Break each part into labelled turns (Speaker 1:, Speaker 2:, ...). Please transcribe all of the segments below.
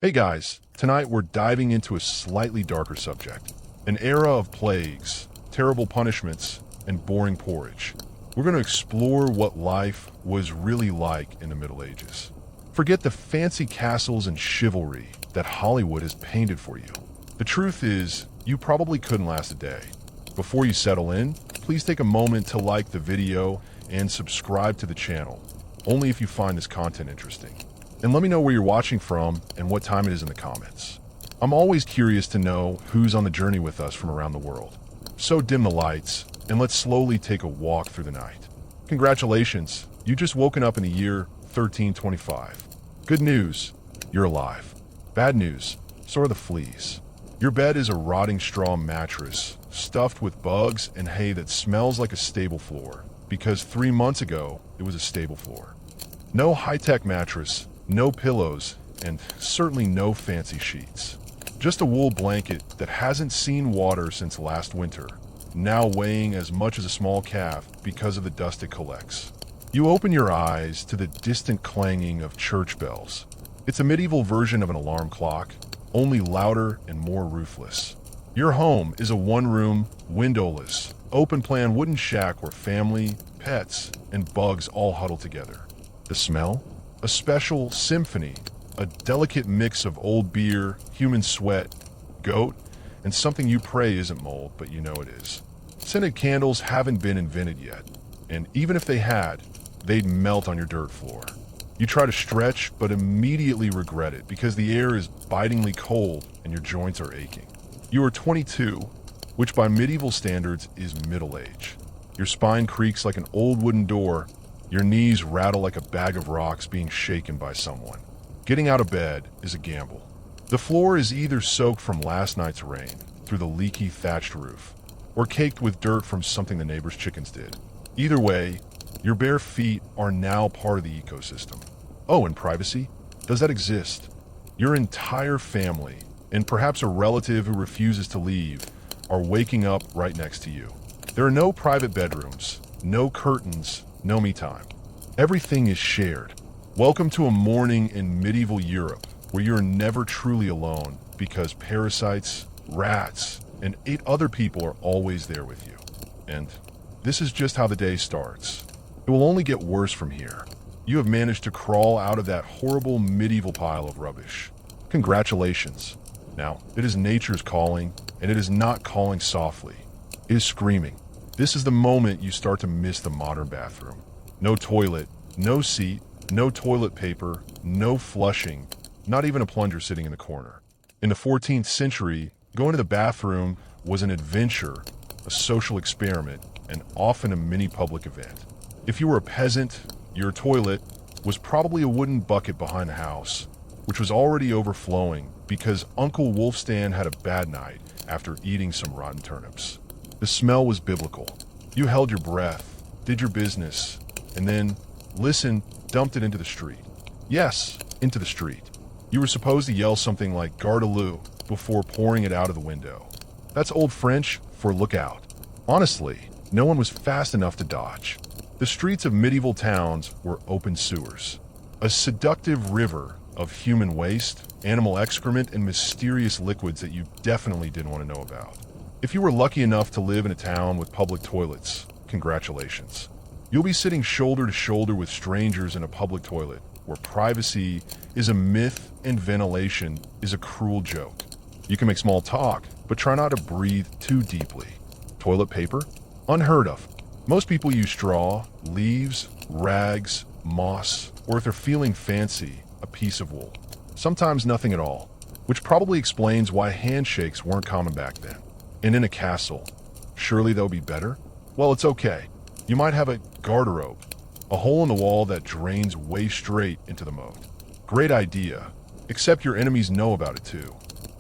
Speaker 1: Hey guys, tonight we're diving into a slightly darker subject. An era of plagues, terrible punishments, and boring porridge. We're going to explore what life was really like in the Middle Ages. Forget the fancy castles and chivalry that Hollywood has painted for you. The truth is, you probably couldn't last a day. Before you settle in, please take a moment to like the video and subscribe to the channel, only if you find this content interesting. And let me know where you're watching from and what time it is in the comments. I'm always curious to know who's on the journey with us from around the world. So dim the lights, and let's slowly take a walk through the night. Congratulations, you just woken up in the year 1325. Good news, you're alive. Bad news, so are the fleas. Your bed is a rotting straw mattress, stuffed with bugs and hay that smells like a stable floor, because 3 months ago, it was a stable floor. No high-tech mattress, no pillows, and certainly no fancy sheets. Just a wool blanket that hasn't seen water since last winter, now weighing as much as a small calf because of the dust it collects. You open your eyes to the distant clanging of church bells. It's a medieval version of an alarm clock, only louder and more ruthless. Your home is a one-room, windowless, open-plan wooden shack where family, pets, and bugs all huddle together. The smell? A special symphony, a delicate mix of old beer, human sweat, goat, and something you pray isn't mold, but you know it is. Scented candles haven't been invented yet, and even if they had, they'd melt on your dirt floor. You try to stretch, but immediately regret it because the air is bitingly cold and your joints are aching. You are 22, which by medieval standards is middle age. Your spine creaks like an old wooden door. Your knees rattle like a bag of rocks being shaken by someone. Getting out of bed is a gamble. The floor is either soaked from last night's rain through the leaky thatched roof, or caked with dirt from something the neighbor's chickens did. Either way, your bare feet are now part of the ecosystem. Oh, and privacy? Does that exist? Your entire family, and perhaps a relative who refuses to leave, are waking up right next to you. There are no private bedrooms, no curtains, no me time. Everything is shared. Welcome to a morning in medieval Europe where you're never truly alone because parasites, rats, and 8 other people are always there with you. And this is just how the day starts. It will only get worse from here. You have managed to crawl out of that horrible medieval pile of rubbish. Congratulations. Now, it is nature's calling, and it is not calling softly. It is screaming. This is the moment you start to miss the modern bathroom. No toilet, no seat, no toilet paper, no flushing, not even a plunger sitting in the corner. In the 14th century, going to the bathroom was an adventure, a social experiment, and often a mini public event. If you were a peasant, your toilet was probably a wooden bucket behind the house, which was already overflowing because Uncle Wolfstan had a bad night after eating some rotten turnips. The smell was biblical. You held your breath, did your business, and then, dumped it into the street. Yes, into the street. You were supposed to yell something like Garde-à-lou before pouring it out of the window. That's Old French for look out. Honestly, no one was fast enough to dodge. The streets of medieval towns were open sewers, a seductive river of human waste, animal excrement, and mysterious liquids that you definitely didn't want to know about. If you were lucky enough to live in a town with public toilets, congratulations. You'll be sitting shoulder to shoulder with strangers in a public toilet, where privacy is a myth and ventilation is a cruel joke. You can make small talk, but try not to breathe too deeply. Toilet paper? Unheard of. Most people use straw, leaves, rags, moss, or if they're feeling fancy, a piece of wool. Sometimes nothing at all, which probably explains why handshakes weren't common back then. And in a castle, surely they'll be better? Well, it's okay. You might have a garderobe, a hole in the wall that drains way straight into the moat. Great idea, except your enemies know about it too.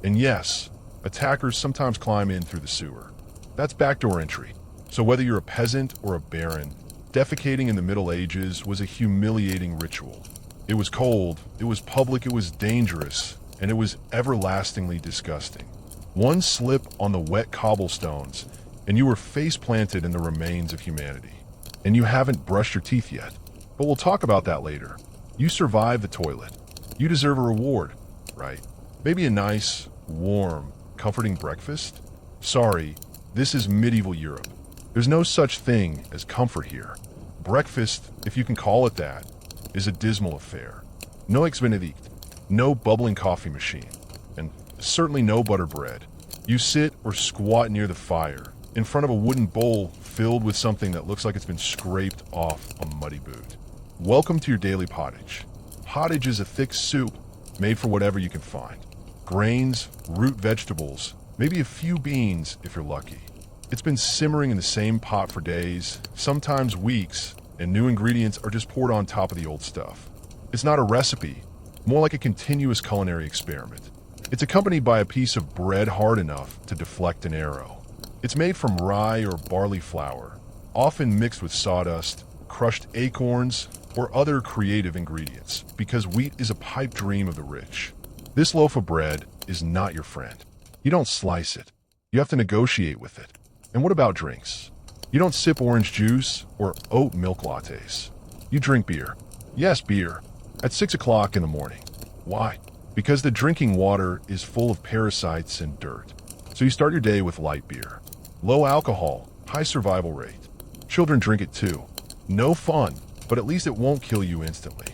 Speaker 1: And yes, attackers sometimes climb in through the sewer. That's backdoor entry. So whether you're a peasant or a baron, defecating in the Middle Ages was a humiliating ritual. It was cold, it was public, it was dangerous, and it was everlastingly disgusting. One slip on the wet cobblestones, and you were face-planted in the remains of humanity. And you haven't brushed your teeth yet. But we'll talk about that later. You survived the toilet. You deserve a reward. right? Maybe a nice, warm, comforting breakfast? Sorry, this is medieval Europe. There's no such thing as comfort here. Breakfast, if you can call it that, is a dismal affair. No eggs Benedict, no bubbling coffee machine, and certainly no butter bread. You sit or squat near the fire, in front of a wooden bowl filled with something that looks like it's been scraped off a muddy boot. Welcome to your daily pottage. Pottage is a thick soup made for whatever you can find. Grains, root vegetables, maybe a few beans if you're lucky. It's been simmering in the same pot for days, sometimes weeks, and new ingredients are just poured on top of the old stuff. It's not a recipe, more like a continuous culinary experiment. It's accompanied by a piece of bread hard enough to deflect an arrow. It's made from rye or barley flour, often mixed with sawdust, crushed acorns, or other creative ingredients, because wheat is a pipe dream of the rich. This loaf of bread is not your friend. You don't slice it. You have to negotiate with it. And what about drinks? You don't sip orange juice or oat milk lattes. You drink beer. Yes, beer. At 6 o'clock in the morning. Why? Because the drinking water is full of parasites and dirt. So you start your day with light beer. Low alcohol, high survival rate. Children drink it too. No fun, but at least it won't kill you instantly.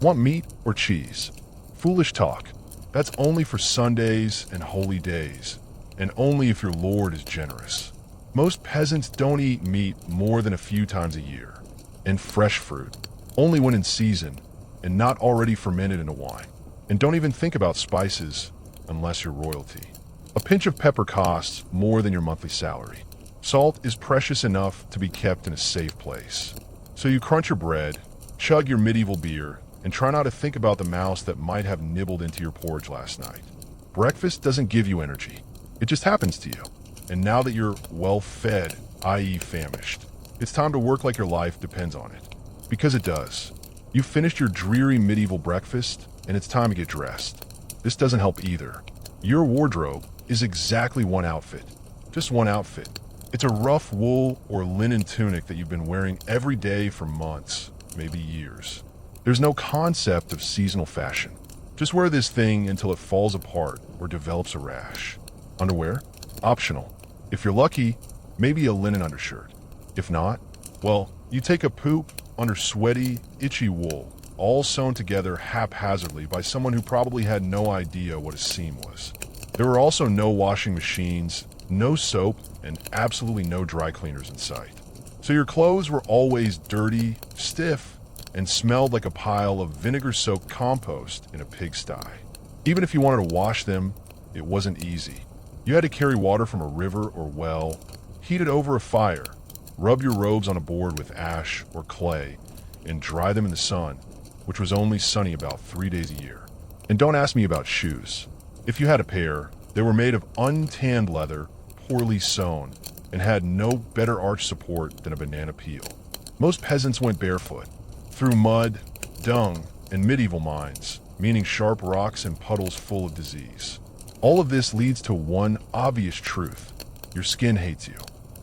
Speaker 1: Want meat or cheese? Foolish talk. That's only for Sundays and holy days, and only if your Lord is generous. Most peasants don't eat meat more than a few times a year. And fresh fruit, only when in season, and not already fermented in a wine. And don't even think about spices unless you're royalty. A pinch of pepper costs more than your monthly salary. Salt is precious enough to be kept in a safe place. So you crunch your bread, chug your medieval beer, and try not to think about the mouse that might have nibbled into your porridge last night. Breakfast doesn't give you energy. It just happens to you. And now that you're well-fed, i.e. famished, it's time to work like your life depends on it. Because it does. You've finished your dreary medieval breakfast, and it's time to get dressed. This doesn't help either. Your wardrobe is exactly one outfit. Just one outfit. It's a rough wool or linen tunic that you've been wearing every day for months, maybe years. There's no concept of seasonal fashion. Just wear this thing until it falls apart or develops a rash. Underwear? Optional. If you're lucky, maybe a linen undershirt. If not, well, you take a poop under sweaty, itchy wool, all sewn together haphazardly by someone who probably had no idea what a seam was. There were also no washing machines, no soap, and absolutely no dry cleaners in sight. So your clothes were always dirty, stiff, and smelled like a pile of vinegar-soaked compost in a pigsty. Even if you wanted to wash them, it wasn't easy. You had to carry water from a river or well, heat it over a fire, rub your robes on a board with ash or clay, and dry them in the sun, which was only sunny about 3 days a year. And don't ask me about shoes. If you had a pair, they were made of untanned leather, poorly sewn, and had no better arch support than a banana peel. Most peasants went barefoot, through mud, dung, and medieval mines, meaning sharp rocks and puddles full of disease. All of this leads to one obvious truth. Your skin hates you.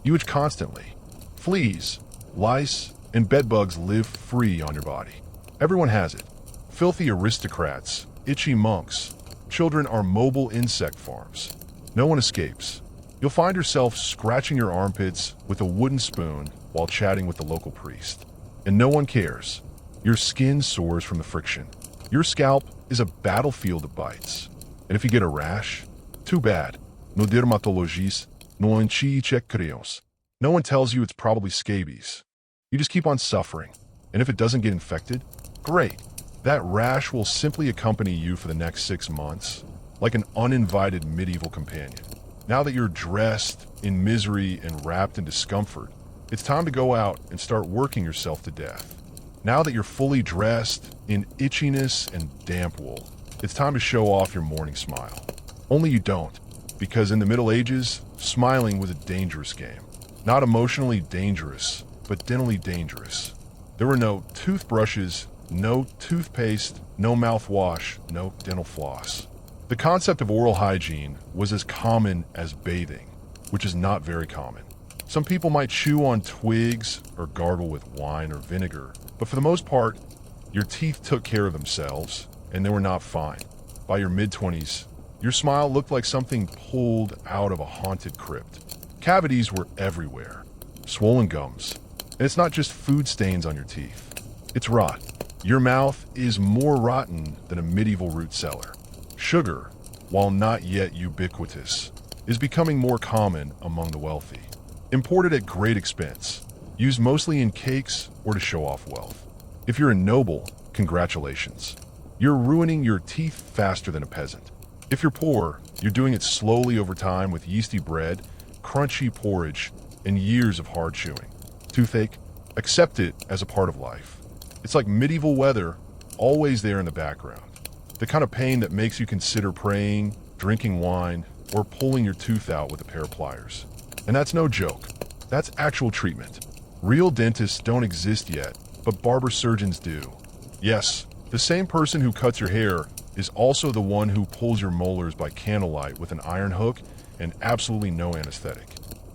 Speaker 1: You itch constantly. Fleas, lice, and bedbugs live free on your body. Everyone has it. Filthy aristocrats, itchy monks. Children are mobile insect farms. No one escapes. You'll find yourself scratching your armpits with a wooden spoon while chatting with the local priest. And no one cares. Your skin sores from the friction. Your scalp is a battlefield of bites. And if you get a rash, too bad. No dermatologist, no anti-check. No one tells you it's probably scabies. You just keep on suffering. And if it doesn't get infected, great. That rash will simply accompany you for the next 6 months, like an uninvited medieval companion. Now that you're dressed in misery and wrapped in discomfort, it's time to go out and start working yourself to death. Now that you're fully dressed in itchiness and damp wool, it's time to show off your morning smile. Only you don't, because in the Middle Ages, smiling was a dangerous game. Not emotionally dangerous, but dentally dangerous. There were no toothbrushes, no toothpaste, no mouthwash, no dental floss. The concept of oral hygiene was as common as bathing, which is not very common. Some people might chew on twigs or gargle with wine or vinegar, but for the most part, your teeth took care of themselves, and they were not fine. By your mid-20s, your smile looked like something pulled out of a haunted crypt. Cavities were everywhere, swollen gums, and it's not just food stains on your teeth. It's rot. Your mouth is more rotten than a medieval root cellar. Sugar, while not yet ubiquitous, is becoming more common among the wealthy. Imported at great expense, used mostly in cakes or to show off wealth. If you're a noble, congratulations. You're ruining your teeth faster than a peasant. If you're poor, you're doing it slowly over time with yeasty bread, crunchy porridge, and years of hard chewing. Toothache? Accept it as a part of life. It's like medieval weather, always there in the background. The kind of pain that makes you consider praying, drinking wine, or pulling your tooth out with a pair of pliers. And that's no joke. That's actual treatment. Real dentists don't exist yet, but barber surgeons do. Yes, the same person who cuts your hair is also the one who pulls your molars by candlelight with an iron hook and absolutely no anesthetic.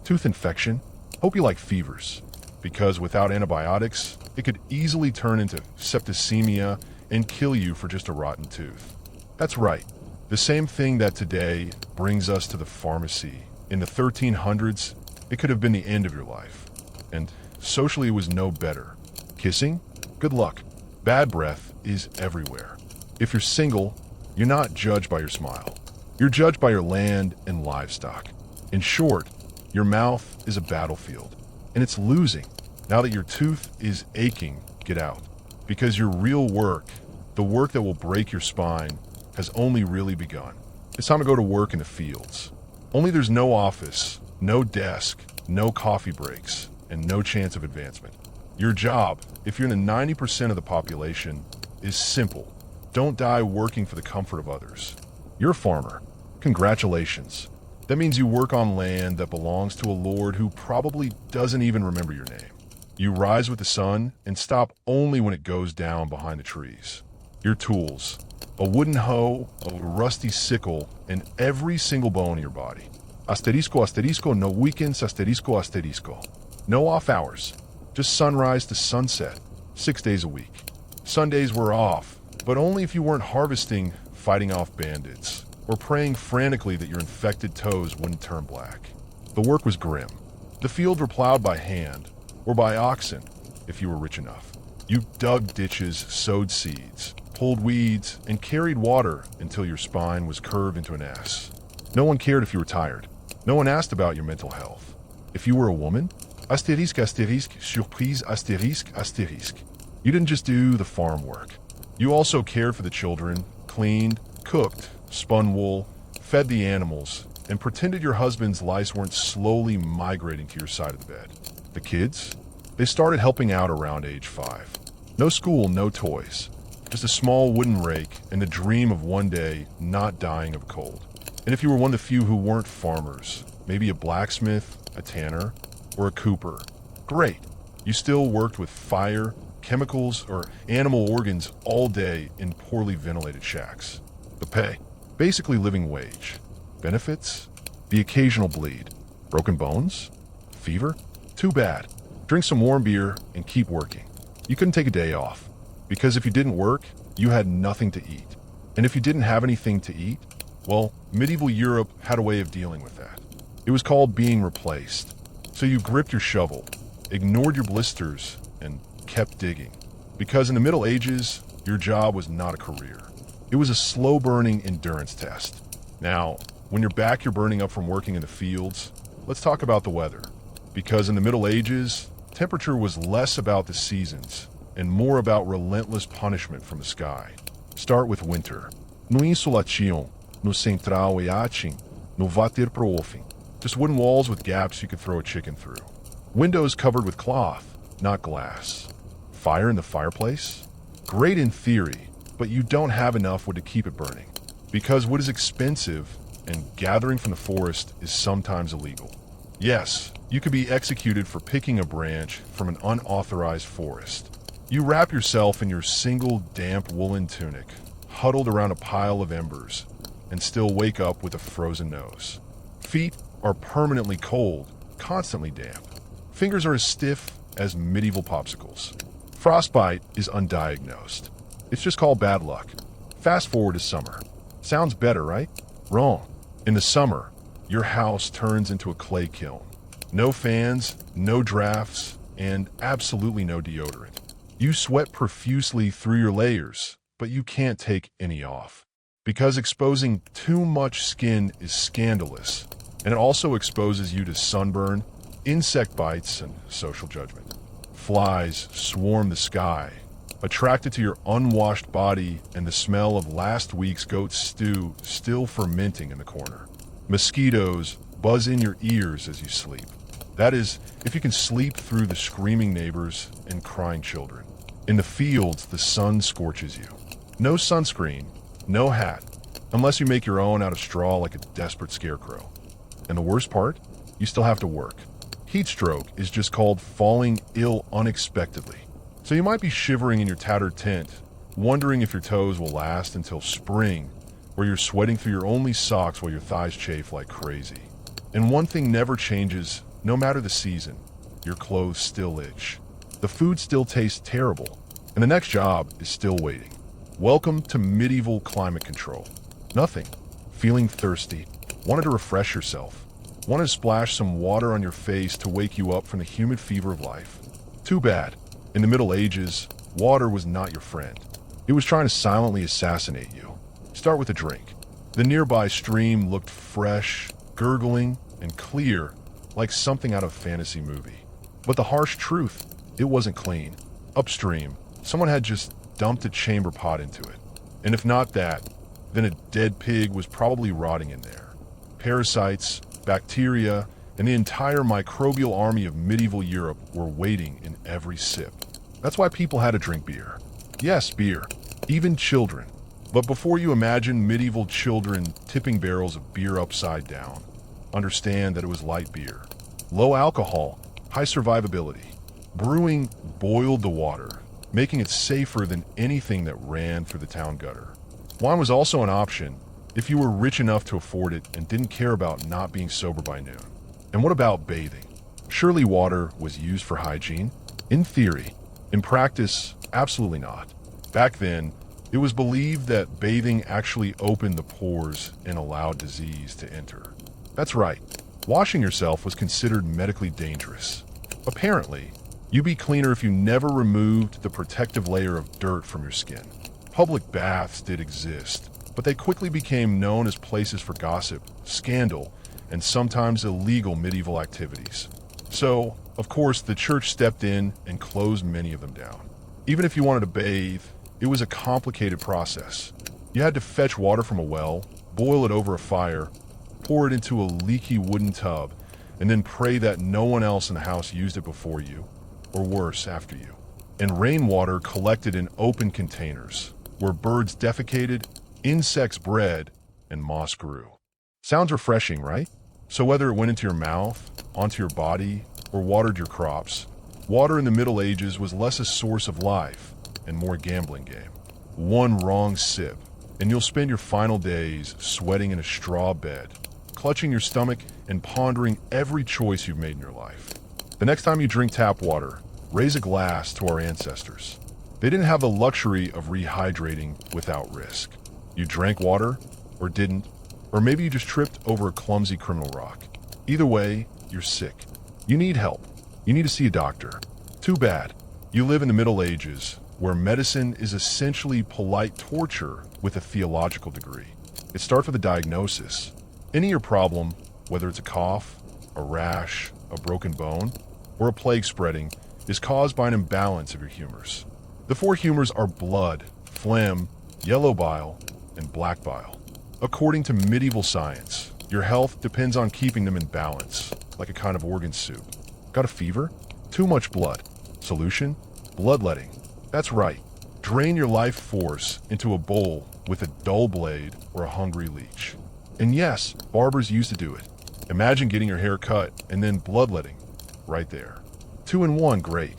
Speaker 1: Tooth infection? Hope you like fevers, because without antibiotics, it could easily turn into septicemia and kill you for just a rotten tooth. That's right, the same thing that today brings us to the pharmacy. In the 1300s, it could have been the end of your life. And socially, it was no better. Kissing? Good luck. Bad breath is everywhere. If you're single, you're not judged by your smile. You're judged by your land and livestock. In short, your mouth is a battlefield, and it's losing. Now that your tooth is aching, get out. Because your real work, the work that will break your spine, has only really begun. It's time to go to work in the fields. Only there's no office, no desk, no coffee breaks, and no chance of advancement. Your job, if you're in the 90% of the population, is simple. Don't die working for the comfort of others. You're a farmer. Congratulations. That means you work on land that belongs to a lord who probably doesn't even remember your name. You rise with the sun and stop only when it goes down behind the trees. Your tools, a wooden hoe, a rusty sickle, and every single bone in your body. Asterisco, asterisco, no weekends, asterisco, asterisco. No off hours, just sunrise to sunset, 6 days a week. Sundays were off, but only if you weren't harvesting, fighting off bandits, or praying frantically that your infected toes wouldn't turn black. The work was grim. The fields were plowed by hand, or by oxen, if you were rich enough. You dug ditches, sowed seeds, pulled weeds, and carried water until your spine was curved into an S. No one cared if you were tired. No one asked about your mental health. If you were a woman, astérisque, astérisque, surprise, astérisque, astérisque. You didn't just do the farm work. You also cared for the children, cleaned, cooked, spun wool, fed the animals, and pretended your husband's lice weren't slowly migrating to your side of the bed. The kids? They started helping out around age 5. No school, no toys. Just a small wooden rake and the dream of one day not dying of cold. And if you were one of the few who weren't farmers, maybe a blacksmith, a tanner, or a cooper, great. You still worked with fire, chemicals, or animal organs all day in poorly ventilated shacks. The pay? Basically living wage. Benefits? The occasional bleed. Broken bones? Fever? Too bad. Drink some warm beer and keep working. You couldn't take a day off, because if you didn't work, you had nothing to eat. And if you didn't have anything to eat, well, medieval Europe had a way of dealing with that. It was called being replaced. So you gripped your shovel, ignored your blisters, and kept digging. Because in the Middle Ages, your job was not a career. It was a slow-burning endurance test. Now, when you're back, you're burning up from working in the fields, let's talk about the weather. Because in the Middle Ages, temperature was less about the seasons and more about relentless punishment from the sky. Start with winter. No insulation, no central eaching, no waterproof. Just wooden walls with gaps you could throw a chicken through. Windows covered with cloth, not glass. Fire in the fireplace? Great in theory, but you don't have enough wood to keep it burning. Because wood is expensive and gathering from the forest is sometimes illegal. Yes, you could be executed for picking a branch from an unauthorized forest. You wrap yourself in your single damp woolen tunic, huddled around a pile of embers, and still wake up with a frozen nose. Feet are permanently cold, constantly damp. Fingers are as stiff as medieval popsicles. Frostbite is undiagnosed. It's just called bad luck. Fast forward to summer. Sounds better, right? Wrong. In the summer, your house turns into a clay kiln. No fans, no drafts, and absolutely no deodorant. You sweat profusely through your layers, but you can't take any off. Because exposing too much skin is scandalous, and it also exposes you to sunburn, insect bites, and social judgment. Flies swarm the sky, attracted to your unwashed body and the smell of last week's goat stew still fermenting in the corner. Mosquitoes buzz in your ears as you sleep. That is, if you can sleep through the screaming neighbors and crying children. In the fields, the sun scorches you. No sunscreen, no hat, unless you make your own out of straw like a desperate scarecrow. And the worst part? You still have to work. Heat stroke is just called falling ill unexpectedly. So you might be shivering in your tattered tent, wondering if your toes will last until spring, where you're sweating through your only socks while your thighs chafe like crazy. And one thing never changes, no matter the season: your clothes still itch. The food still tastes terrible, and the next job is still waiting. Welcome to medieval climate control. Nothing. Feeling thirsty. Wanted to refresh yourself. Wanted to splash some water on your face to wake you up from the humid fever of life. Too bad. In the Middle Ages, water was not your friend. It was trying to silently assassinate you. Start with a drink. The nearby stream looked fresh, gurgling, and clear, like something out of a fantasy movie. But the harsh truth, it wasn't clean. Upstream, someone had just dumped a chamber pot into it. And if not that, then a dead pig was probably rotting in there. Parasites, bacteria, and the entire microbial army of medieval Europe were waiting in every sip. That's why people had to drink beer. Yes, beer. Even children. But before you imagine medieval children tipping barrels of beer upside down, understand that it was light beer. Low alcohol, high survivability. Brewing boiled the water, making it safer than anything that ran through the town gutter. Wine was also an option if you were rich enough to afford it and didn't care about not being sober by noon. And what about bathing? Surely water was used for hygiene? In theory. In practice, absolutely not. Back then, it was believed that bathing actually opened the pores and allowed disease to enter. That's right. Washing yourself was considered medically dangerous. Apparently, you'd be cleaner if you never removed the protective layer of dirt from your skin. Public baths did exist, but they quickly became known as places for gossip, scandal, and sometimes illegal medieval activities. So, of course, the church stepped in and closed many of them down. Even if you wanted to bathe, it was a complicated process. You had to fetch water from a well, boil it over a fire, pour it into a leaky wooden tub, and then pray that no one else in the house used it before you, or worse, after you. And rainwater collected in open containers, where birds defecated, insects bred, and moss grew. Sounds refreshing, right? So whether it went into your mouth, onto your body, or watered your crops, water in the Middle Ages was less a source of life and more a gambling game. One wrong sip, and you'll spend your final days sweating in a straw bed, clutching your stomach and pondering every choice you've made in your life. The next time you drink tap water, raise a glass to our ancestors. They didn't have the luxury of rehydrating without risk. You drank water, or didn't, or maybe you just tripped over a clumsy criminal rock. Either way, you're sick. You need help. You need to see a doctor. Too bad. You live in the Middle Ages, where medicine is essentially polite torture with a theological degree. It starts with a diagnosis. Any of your problem, whether it's a cough, a rash, a broken bone, or a plague spreading, is caused by an imbalance of your humors. The four humors are blood, phlegm, yellow bile, and black bile. According to medieval science, your health depends on keeping them in balance, like a kind of organ soup. Got a fever? Too much blood. Solution? Bloodletting. That's right. Drain your life force into a bowl with a dull blade or a hungry leech. And yes, barbers used to do it. Imagine getting your hair cut and then bloodletting right there. 2 in 1, great.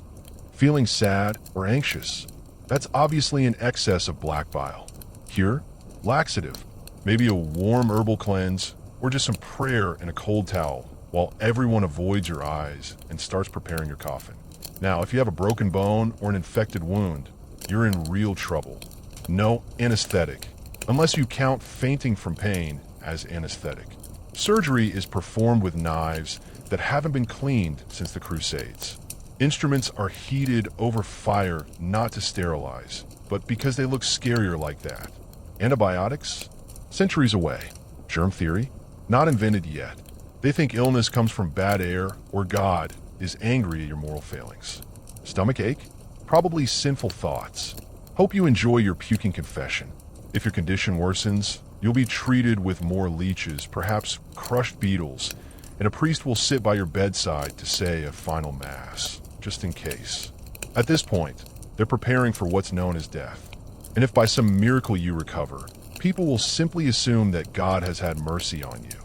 Speaker 1: Feeling sad or anxious? That's obviously an excess of black bile. Cure? Laxative. Maybe a warm herbal cleanse or just some prayer and a cold towel while everyone avoids your eyes and starts preparing your coffin. Now, if you have a broken bone or an infected wound, you're in real trouble. No anesthetic, unless you count fainting from pain as anesthetic. Surgery is performed with knives that haven't been cleaned since the Crusades. Instruments are heated over fire not to sterilize, but because they look scarier like that. Antibiotics? Centuries away. Germ theory? Not invented yet. They think illness comes from bad air or God is angry at your moral failings. Stomach ache? Probably sinful thoughts. Hope you enjoy your puking confession. If your condition worsens, you'll be treated with more leeches, perhaps crushed beetles, and a priest will sit by your bedside to say a final mass, just in case. At this point, they're preparing for what's known as death. And if by some miracle you recover, people will simply assume that God has had mercy on you.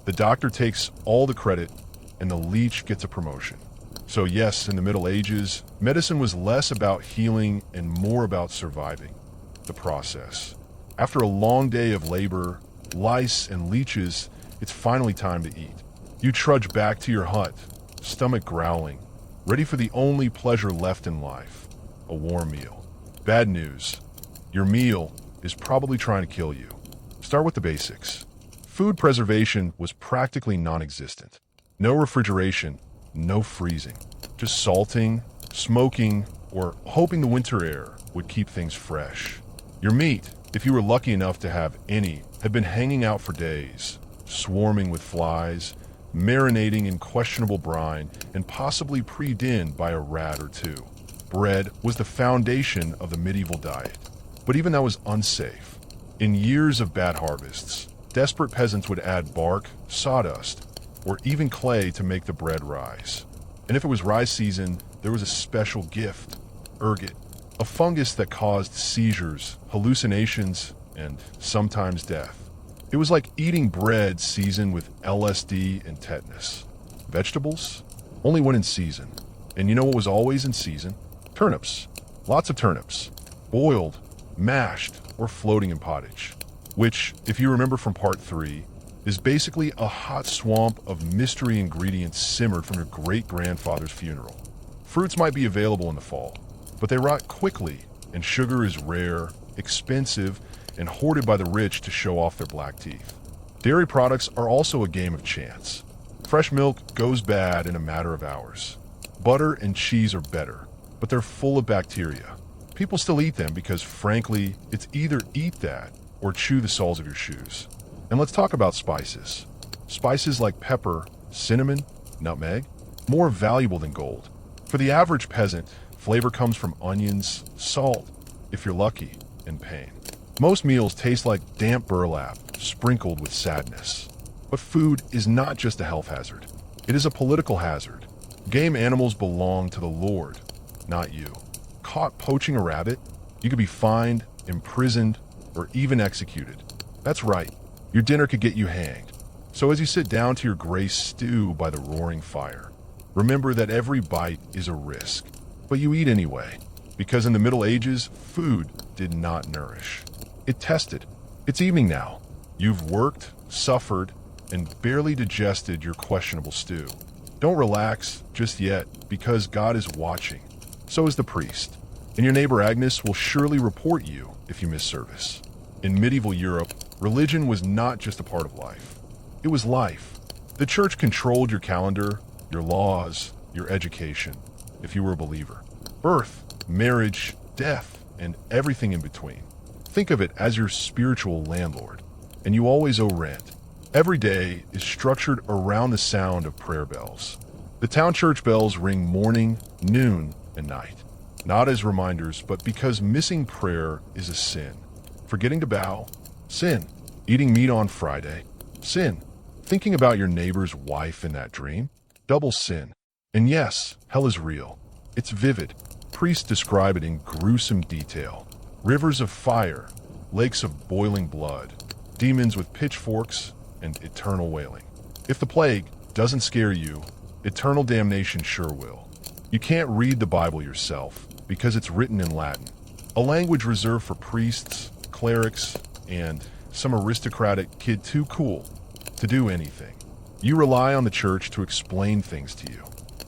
Speaker 1: The doctor takes all the credit, and the leech gets a promotion. So yes, in the Middle Ages, medicine was less about healing and more about surviving the process. After a long day of labor, lice, and leeches, it's finally time to eat. You trudge back to your hut, stomach growling, ready for the only pleasure left in life, a warm meal. Bad news, your meal is probably trying to kill you. Start with the basics. Food preservation was practically non-existent. No refrigeration, no freezing, just salting, smoking, or hoping the winter air would keep things fresh. Your meat, if you were lucky enough to have any, had been hanging out for days, swarming with flies, marinating in questionable brine, and possibly pre-dinned by a rat or two. Bread was the foundation of the medieval diet, but even that was unsafe. In years of bad harvests, desperate peasants would add bark, sawdust, or even clay to make the bread rise. And if it was rye season, there was a special gift, ergot, a fungus that caused seizures, hallucinations, and sometimes death. It was like eating bread seasoned with LSD and tetanus. Vegetables? Only when in season. And you know what was always in season? Turnips. Lots of turnips. Boiled, mashed, or floating in pottage. Which, if you remember from part 3, is basically a hot swamp of mystery ingredients simmered from your great-grandfather's funeral. Fruits might be available in the fall, but they rot quickly, and sugar is rare, expensive, and hoarded by the rich to show off their black teeth. Dairy products are also a game of chance. Fresh milk goes bad in a matter of hours. Butter and cheese are better, but they're full of bacteria. People still eat them because, frankly, it's either eat that or chew the soles of your shoes. And let's talk about spices. Spices like pepper, cinnamon, nutmeg, more valuable than gold. For the average peasant, flavor comes from onions, salt, if you're lucky, and pain. Most meals taste like damp burlap, sprinkled with sadness. But food is not just a health hazard. It is a political hazard. Game animals belong to the Lord, not you. Caught poaching a rabbit, you could be fined, imprisoned, or even executed. That's right. Your dinner could get you hanged. So as you sit down to your gray stew by the roaring fire, remember that every bite is a risk. But you eat anyway, because in the Middle Ages, food did not nourish. It tested. It's evening now. You've worked, suffered, and barely digested your questionable stew. Don't relax just yet, because God is watching. So is the priest. And your neighbor Agnes will surely report you if you miss service. In medieval Europe, religion was not just a part of life. It was life. The church controlled your calendar, your laws, your education, if you were a believer. Birth, marriage, death, and everything in between. Think of it as your spiritual landlord, and you always owe rent. Every day is structured around the sound of prayer bells. The town church bells ring morning, noon, and night. Not as reminders, but because missing prayer is a sin. Forgetting to bow, sin. Eating meat on Friday, sin. Thinking about your neighbor's wife in that dream, double sin. And yes, hell is real. It's vivid. Priests describe it in gruesome detail. Rivers of fire, lakes of boiling blood, demons with pitchforks, and eternal wailing. If the plague doesn't scare you, eternal damnation sure will. You can't read the Bible yourself because it's written in Latin, a language reserved for priests, clerics, and some aristocratic kid too cool to do anything. You rely on the church to explain things to you,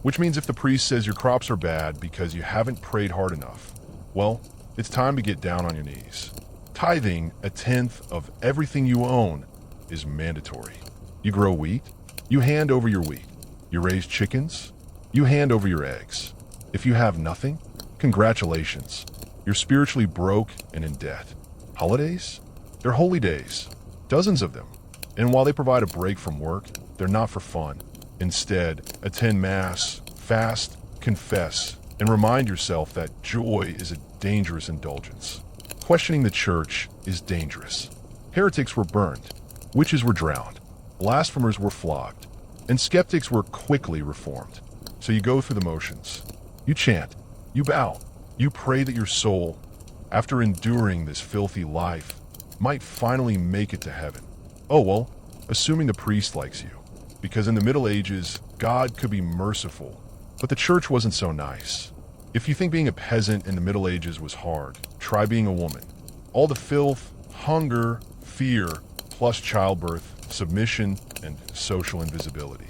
Speaker 1: which means if the priest says your crops are bad because you haven't prayed hard enough, well, it's time to get down on your knees. Tithing a tenth of everything you own is mandatory. You grow wheat, you hand over your wheat. You raise chickens, you hand over your eggs. If you have nothing, congratulations. You're spiritually broke and in debt. Holidays? They're holy days, dozens of them. And while they provide a break from work, they're not for fun. Instead, attend Mass, fast, confess, and remind yourself that joy is a dangerous indulgence. Questioning the church is dangerous. Heretics were burned, witches were drowned, blasphemers were flogged, and skeptics were quickly reformed. So you go through the motions. You chant, you bow, you pray that your soul, after enduring this filthy life, might finally make it to heaven. Oh well, assuming the priest likes you. Because in the Middle Ages, God could be merciful, but the church wasn't so nice. If you think being a peasant in the Middle Ages was hard, try being a woman. All the filth, hunger, fear, plus childbirth, submission, and social invisibility.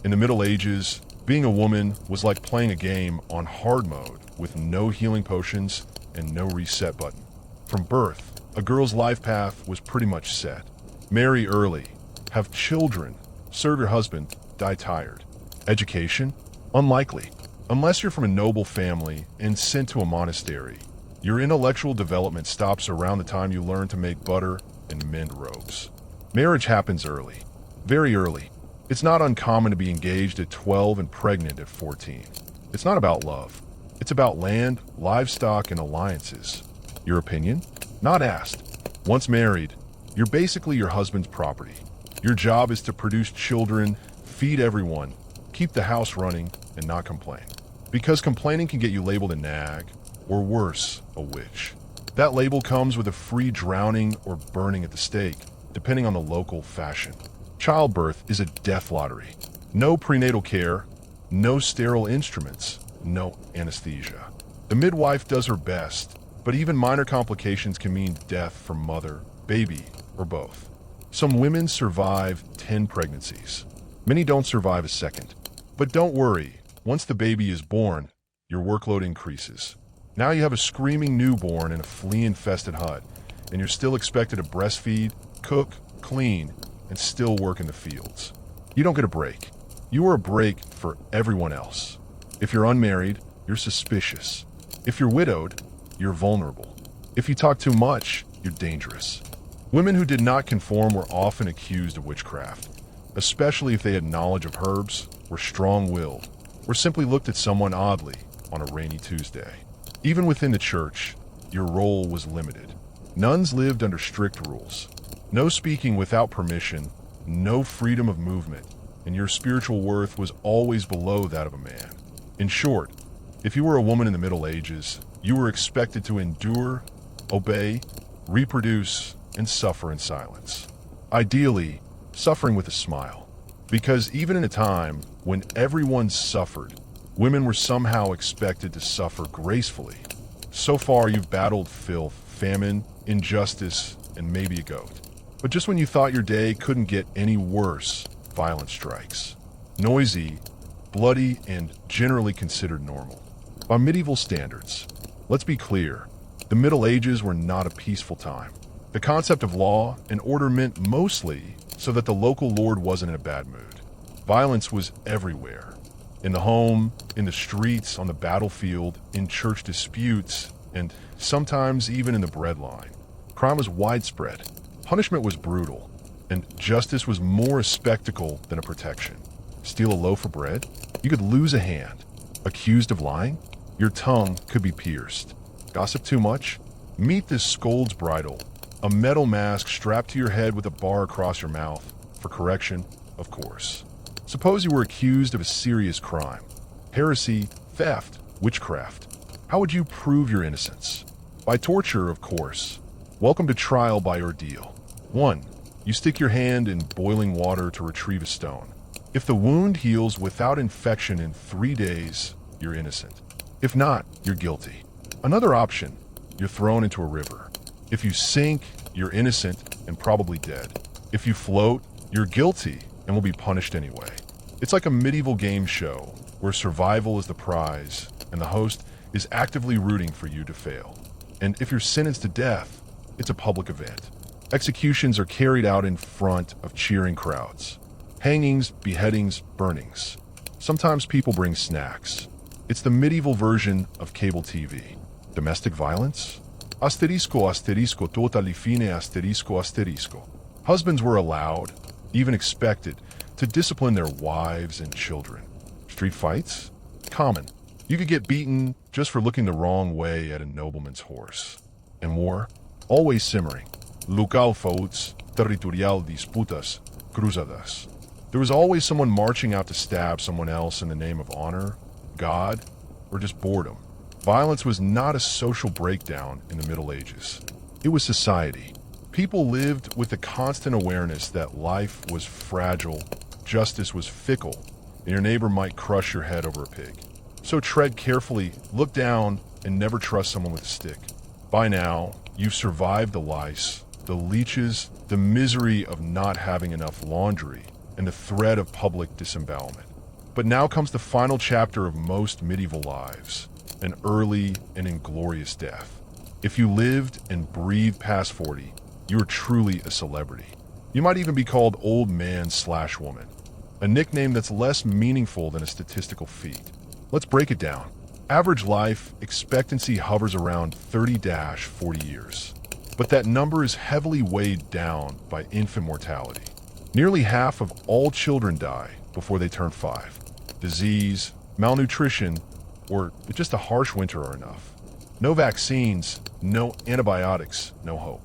Speaker 1: In the Middle Ages, being a woman was like playing a game on hard mode with no healing potions and no reset button. From birth, a girl's life path was pretty much set. Marry early, have children, serve your husband, die tired. Education? Unlikely. Unless you're from a noble family and sent to a monastery. Your intellectual development stops around the time you learn to make butter and mend robes. Marriage happens early. Very early. It's not uncommon to be engaged at 12 and pregnant at 14. It's not about love. It's about land, livestock, and alliances. Your opinion? Not asked. Once married, you're basically your husband's property. Your job is to produce children, feed everyone, keep the house running, and not complain. Because complaining can get you labeled a nag, or worse, a witch. That label comes with a free drowning or burning at the stake, depending on the local fashion. Childbirth is a death lottery. No prenatal care, no sterile instruments, no anesthesia. The midwife does her best, but even minor complications can mean death for mother, baby, or both. Some women survive 10 pregnancies. Many don't survive a second. But don't worry, once the baby is born, your workload increases. Now you have a screaming newborn in a flea-infested hut, and you're still expected to breastfeed, cook, clean, and still work in the fields. You don't get a break. You are a break for everyone else. If you're unmarried, you're suspicious. If you're widowed, you're vulnerable. If you talk too much, you're dangerous. Women who did not conform were often accused of witchcraft, especially if they had knowledge of herbs, were strong-willed, or simply looked at someone oddly on a rainy Tuesday. Even within the church, your role was limited. Nuns lived under strict rules. No speaking without permission, no freedom of movement, and your spiritual worth was always below that of a man. In short, if you were a woman in the Middle Ages, you were expected to endure, obey, reproduce, and suffer in silence. Ideally, suffering with a smile. Because even in a time when everyone suffered, women were somehow expected to suffer gracefully. So far, you've battled filth, famine, injustice, and maybe a goat. But just when you thought your day couldn't get any worse, violence strikes. Noisy, bloody, and generally considered normal. By medieval standards, let's be clear, the Middle Ages were not a peaceful time. The concept of law and order meant mostly so that the local lord wasn't in a bad mood. Violence was everywhere. In the home, in the streets, on the battlefield, in church disputes, and sometimes even in the breadline. Crime was widespread. Punishment was brutal, and justice was more a spectacle than a protection. Steal a loaf of bread? You could lose a hand. Accused of lying? Your tongue could be pierced. Gossip too much? Meet this scold's bridle, a metal mask strapped to your head with a bar across your mouth. For correction, of course. Suppose you were accused of a serious crime. Heresy, theft, witchcraft. How would you prove your innocence? By torture, of course. Welcome to trial by ordeal. 1. You stick your hand in boiling water to retrieve a stone. If the wound heals without infection in 3 days, you're innocent. If not, you're guilty. Another option, you're thrown into a river. If you sink, you're innocent and probably dead. If you float, you're guilty and will be punished anyway. It's like a medieval game show where survival is the prize and the host is actively rooting for you to fail. And if you're sentenced to death, it's a public event. Executions are carried out in front of cheering crowds. Hangings, beheadings, burnings. Sometimes people bring snacks. It's the medieval version of cable TV. Domestic violence? Asterisco, asterisco, totally fine, asterisco, asterisco. Husbands were allowed, even expected, to discipline their wives and children. Street fights? Common. You could get beaten just for looking the wrong way at a nobleman's horse. And war? Always simmering. Local feuds, territorial disputas, cruzadas. There was always someone marching out to stab someone else in the name of honor, God, or just boredom. Violence was not a social breakdown in the Middle Ages. It was society. People lived with the constant awareness that life was fragile, justice was fickle, and your neighbor might crush your head over a pig. So tread carefully, look down, and never trust someone with a stick. By now, you've survived the lice, the leeches, the misery of not having enough laundry, and the threat of public disembowelment. But now comes the final chapter of most medieval lives, an early and inglorious death. If you lived and breathed past 40, you were truly a celebrity. You might even be called old man/woman, a nickname that's less meaningful than a statistical feat. Let's break it down. Average life expectancy hovers around 30-40 years, but that number is heavily weighed down by infant mortality. Nearly half of all children die before they turn 5. Disease, malnutrition, or just a harsh winter are enough. No vaccines, no antibiotics, no hope.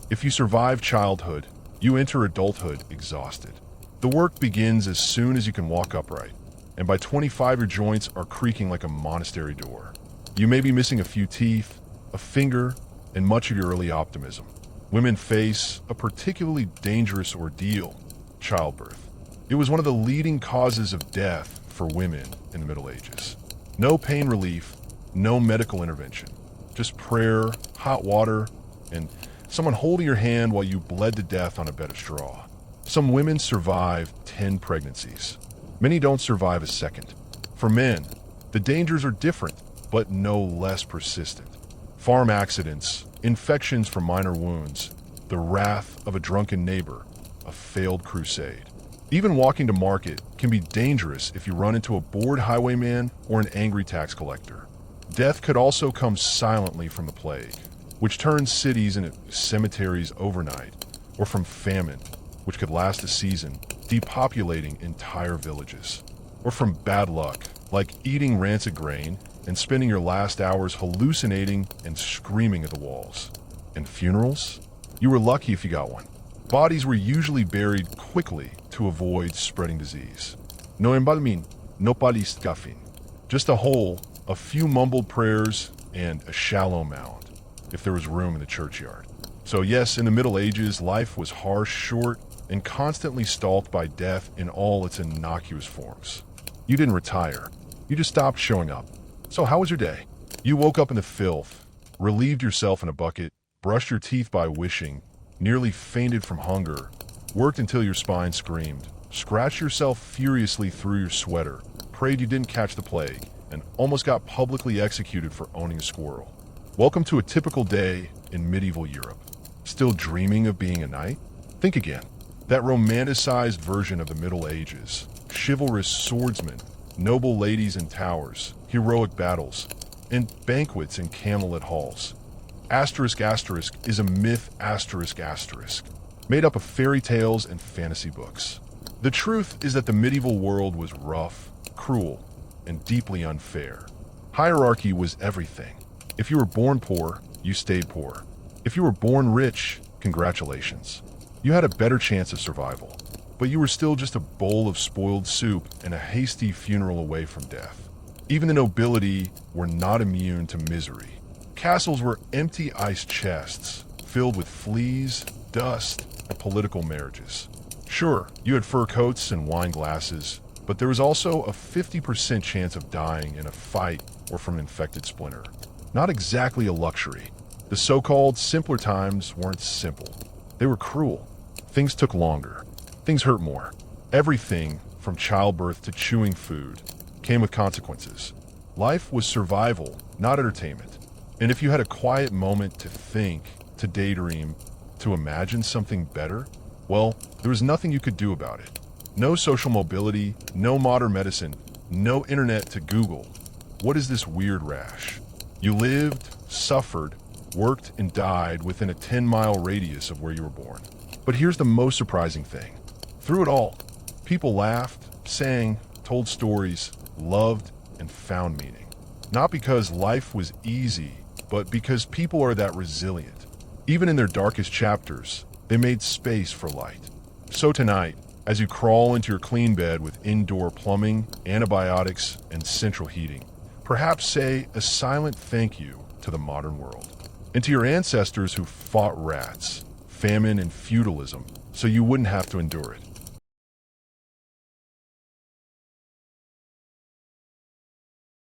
Speaker 1: If you survive childhood, you enter adulthood exhausted. The work begins as soon as you can walk upright, and by 25 your joints are creaking like a monastery door. You may be missing a few teeth, a finger, and much of your early optimism. Women face a particularly dangerous ordeal, childbirth. It was one of the leading causes of death for women in the Middle Ages. No pain relief, no medical intervention, just prayer, hot water, and someone holding your hand while you bled to death on a bed of straw. Some women survive 10 pregnancies. Many don't survive a second. For men, the dangers are different, but no less persistent. Farm accidents, infections from minor wounds, the wrath of a drunken neighbor, a failed crusade. Even walking to market can be dangerous if you run into a bored highwayman or an angry tax collector. Death could also come silently from the plague, which turns cities into cemeteries overnight, or from famine, which could last a season, depopulating entire villages. Or from bad luck, like eating rancid grain and spending your last hours hallucinating and screaming at the walls. And funerals? You were lucky if you got one. Bodies were usually buried quickly to avoid spreading disease. No embalmin, no palistgafin. Just a hole, a few mumbled prayers, and a shallow mound, if there was room in the churchyard. So yes, in the Middle Ages, life was harsh, short, and constantly stalked by death in all its innocuous forms. You didn't retire. You just stopped showing up. So how was your day? You woke up in the filth, relieved yourself in a bucket, brushed your teeth by wishing, nearly fainted from hunger, worked until your spine screamed, scratched yourself furiously through your sweater, prayed you didn't catch the plague, and almost got publicly executed for owning a squirrel. Welcome to a typical day in medieval Europe. Still dreaming of being a knight? Think again. That romanticized version of the Middle Ages, chivalrous swordsmen, noble ladies in towers, heroic battles, and banquets in candlelit halls. Asterisk asterisk is a myth asterisk asterisk, made up of fairy tales and fantasy books. The truth is that the medieval world was rough, cruel, and deeply unfair. Hierarchy was everything. If you were born poor, you stayed poor. If you were born rich, congratulations. You had a better chance of survival, but you were still just a bowl of spoiled soup and a hasty funeral away from death. Even the nobility were not immune to misery. Castles were empty ice chests filled with fleas, dust, and political marriages. Sure, you had fur coats and wine glasses, but there was also a 50% chance of dying in a fight or from an infected splinter. Not exactly a luxury. The so-called simpler times weren't simple. They were cruel. Things took longer. Things hurt more. Everything, from childbirth to chewing food, came with consequences. Life was survival, not entertainment. And if you had a quiet moment to think, to daydream, to imagine something better? Well, there was nothing you could do about it. No social mobility, no modern medicine, no internet to Google. What is this weird rash? You lived, suffered, worked, and died within a 10-mile radius of where you were born. But here's the most surprising thing. Through it all, people laughed, sang, told stories, loved, and found meaning. Not because life was easy, but because people are that resilient. Even in their darkest chapters, they made space for light. So tonight, as you crawl into your clean bed with indoor plumbing, antibiotics, and central heating, perhaps say a silent thank you to the modern world. And to your ancestors who fought rats, famine, and feudalism so you wouldn't have to endure it.